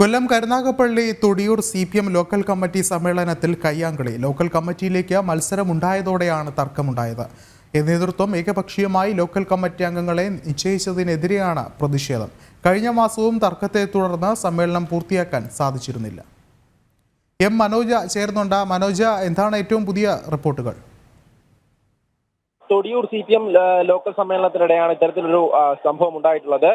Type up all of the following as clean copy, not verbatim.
കൊല്ലം Karunagappally Thodiyur CPM local committee സമ്മേളനത്തിൽ കയ്യാങ്കളി. Local കമ്മിറ്റിയിലേക്ക് മത്സരമുണ്ടായതോടെയാണ് തർക്കമുണ്ടായത്. നേതൃത്വം ഏകപക്ഷീയമായി ലോക്കൽ കമ്മിറ്റി അംഗങ്ങളെ നിശ്ചയിച്ചതിനെതിരെയാണ് പ്രതിഷേധം. കഴിഞ്ഞ മാസവും തർക്കത്തെ തുടർന്ന് സമ്മേളനം പൂർത്തിയാക്കാൻ സാധിച്ചിരുന്നില്ല. മനോജ ചേർന്നുണ്ട്. മനോജ, എന്താണ് ഏറ്റവും പുതിയ റിപ്പോർട്ടുകൾ? തൊടിയൂർ CPM ലോക്കൽ സമ്മേളനത്തിനിടെയാണ് ഇത്തരത്തിലൊരു സംഭവം ഉണ്ടായിട്ടുള്ളത്.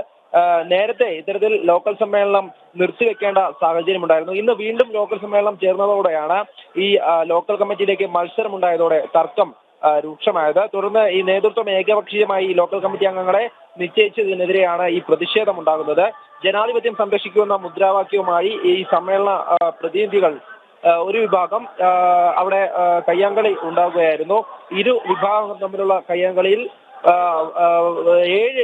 നേരത്തെ ഇത്തരത്തിൽ ലോക്കൽ സമ്മേളനം നിർത്തിവെക്കേണ്ട സാഹചര്യമുണ്ടായിരുന്നു. ഇന്ന് വീണ്ടും ലോക്കൽ സമ്മേളനം ചേർന്നതോടെയാണ് ഈ ലോക്കൽ കമ്മിറ്റിയിലേക്ക് മത്സരമുണ്ടായതോടെ തർക്കം രൂക്ഷമായത്. തുടർന്ന് ഈ നേതൃത്വം ഏകപക്ഷീയമായി ഈ ലോക്കൽ കമ്മിറ്റി അംഗങ്ങളെ നിശ്ചയിച്ചതിനെതിരെയാണ് ഈ പ്രതിഷേധം ഉണ്ടാകുന്നത്. ജനാധിപത്യം സംരക്ഷിക്കുമെന്ന മുദ്രാവാക്യവുമായി ഈ സമ്മേളന പ്രതിനിധികൾ ഒരു വിഭാഗം അവിടെ കയ്യാങ്കളി ഉണ്ടാവുകയായിരുന്നു. ഇരു വിഭാഗങ്ങൾ തമ്മിലുള്ള കയ്യാങ്കളിയിൽ 7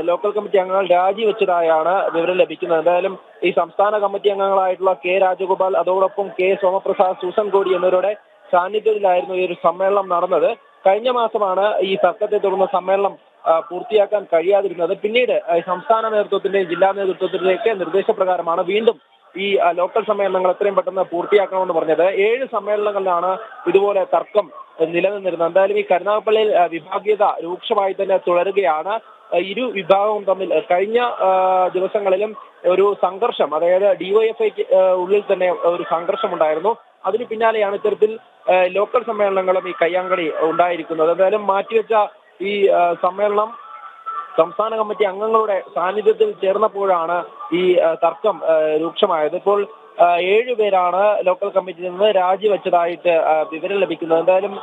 ലോക്കൽ കമ്മിറ്റി അംഗങ്ങൾ രാജിവെച്ചതായാണ് വിവരം ലഭിക്കുന്നത്. എന്തായാലും ഈ സംസ്ഥാന കമ്മിറ്റി അംഗങ്ങളായിട്ടുള്ള K രാജഗോപാൽ, അതോടൊപ്പം K സോമപ്രസാദ്, സൂസൻ കോടി എന്നിവരുടെ സാന്നിധ്യത്തിലായിരുന്നു ഈ ഒരു സമ്മേളനം നടന്നത്. കഴിഞ്ഞ മാസമാണ് ഈ തർക്കത്തെ തുടർന്ന് സമ്മേളനം പൂർത്തിയാക്കാൻ കഴിയാതിരുന്നത്. പിന്നീട് സംസ്ഥാന നേതൃത്വത്തിന്റെയും ജില്ലാ നേതൃത്വത്തിലേക്ക് നിർദ്ദേശപ്രകാരമാണ് വീണ്ടും ഈ ലോക്കൽ സമ്മേളനങ്ങൾ എത്രയും പെട്ടെന്ന് പൂർത്തിയാക്കണമെന്ന് പറഞ്ഞത്. 7 സമ്മേളനങ്ങളിലാണ് ഇതുപോലെ തർക്കം നിലനിന്നിരുന്നത്. എന്തായാലും ഈ കരുനാഗപ്പള്ളിയിൽ വിഭാഗീയത രൂക്ഷമായി തന്നെ തുടരുകയാണ്. ഇരു വിഭാഗവും തമ്മിൽ കഴിഞ്ഞ ദിവസങ്ങളിലും ഒരു സംഘർഷം, അതായത് DYFI ഉള്ളിൽ തന്നെ ഒരു സംഘർഷം ഉണ്ടായിരുന്നു. അതിന് പിന്നാലെയാണ് ഇത്തരത്തിൽ ലോക്കൽ സമ്മേളനങ്ങളും ഈ കയ്യാങ്കളി ഉണ്ടായിരിക്കുന്നത്. എന്തായാലും മാറ്റിവെച്ച ഈ സമ്മേളനം സംസ്ഥാന കമ്മിറ്റി അംഗങ്ങളുടെ സാന്നിധ്യത്തിൽ ചേർന്നപ്പോഴാണ് ഈ തർക്കം രൂക്ഷമായത്. ഇപ്പോൾ 7 പേരാണ് ലോക്കൽ കമ്മിറ്റിയിൽ നിന്ന് രാജിവെച്ചതായിട്ട് വിവരം ലഭിക്കുന്നത്. എന്തായാലും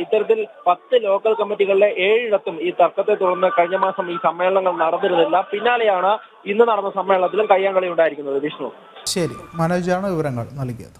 ഇത്തരത്തിൽ 10 ലോക്കൽ കമ്മിറ്റികളിലെ 7ഇടത്തും ഈ തർക്കത്തെ തുടർന്ന് കഴിഞ്ഞ മാസം ഈ സമ്മേളനങ്ങൾ നടന്നിരുന്നില്ല. പിന്നാലെയാണ് ഇന്ന് നടന്ന സമ്മേളനത്തിലും കയ്യാങ്കളി ഉണ്ടായിരിക്കുന്നത്. വിഷ്ണു. ശരി, മനോജാണ് വിവരങ്ങൾ നൽകിയത്.